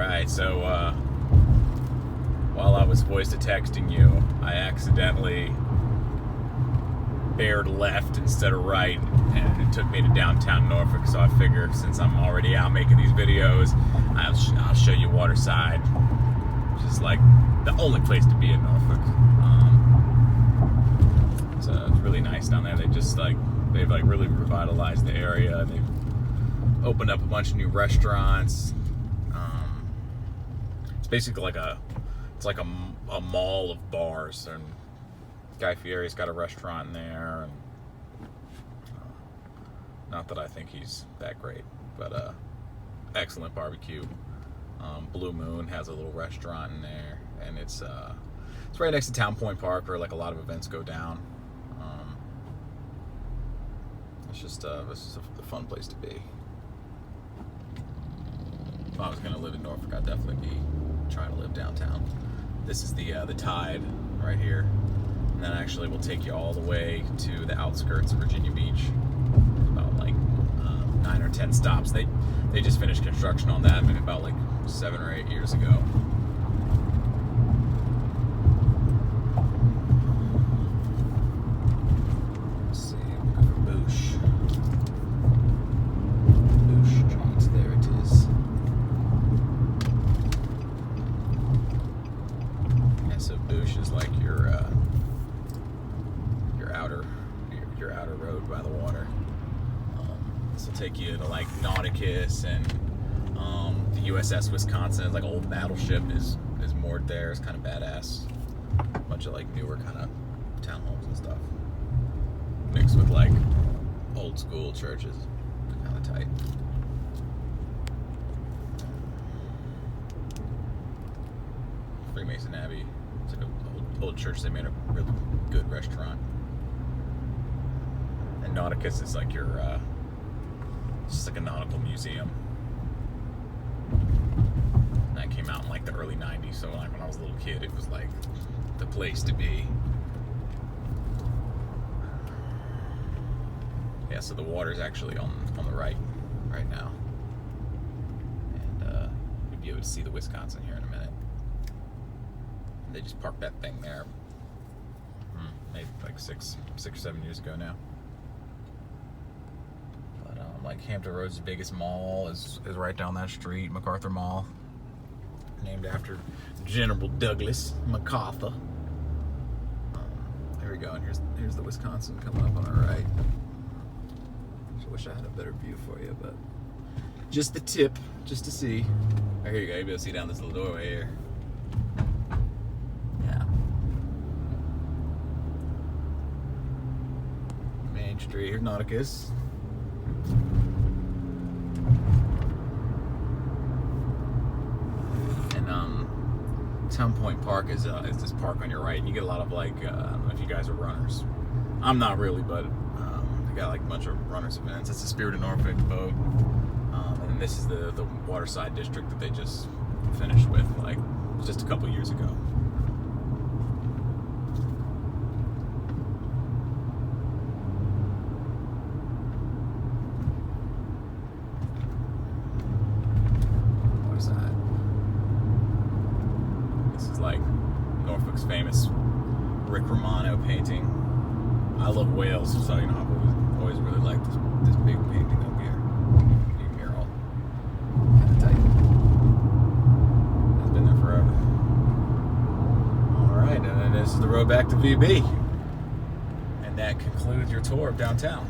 Alright, so while I was voice to texting you, I accidentally bared left instead of right, and it took me to downtown Norfolk. So I figure since I'm already out making these videos, I'll show you Waterside, which is like the only place to be in Norfolk. It's really nice down there. They've really revitalized the area. They've opened up a bunch of new restaurants. It's basically like a mall of bars, and Guy Fieri's got a restaurant in there, and not that I think he's that great, but excellent barbecue. Blue Moon has a little restaurant in there, and it's right next to Town Point Park, where like a lot of events go down. It's just this is a fun place to be. If I was gonna live in Norfolk, I'd definitely be trying to live downtown. This is the Tide right here, and then actually we'll take you all the way to the outskirts of Virginia Beach. About like 9 or 10 stops. They just finished construction on that maybe about like 7 or 8 years ago. Let's see, we'll go for Boosh. Boosh Street, there it is. Yeah, so Boosh is like your outer road by the water. This will take you to like Nauticus, and the USS Wisconsin is like an old battleship is moored there. It's kind of badass. A bunch of like newer kind of townhomes and stuff, mixed with like old school churches. Kind of tight. Freemason Abbey. It's like an old church. They made a really good restaurant. And Nauticus is like your it's just like a nautical museum. And that came out in like the early 90s, so like when I was a little kid, it was like the place to be. Yeah, so the water's actually on the right now. And you'll be able to see the Wisconsin here in a minute. And they just parked that thing there maybe like six or 7 years ago now. Like Hampton Roads' biggest mall is right down that street, MacArthur Mall, named after General Douglas MacArthur. There we go, and here's the Wisconsin coming up on our right. I wish I had a better view for you, but just the tip, just to see. Oh, here you go, you'll be able to see down this little doorway here. Yeah. Main Street, here's Nauticus. Town Point Park is this park on your right, and you get a lot of like I don't know if you guys are runners. I'm not really, but they got like a bunch of runners events. It's the Spirit of Norfolk boat, and this is the Waterside district that they just finished with like just a couple years ago. Like Norfolk's famous Rick Romano painting. I love whales, so you know I've always really liked this big painting up here. Big mural. Kind of tight. It's been there forever. Alright, and then this is the road back to VB. And that concludes your tour of downtown.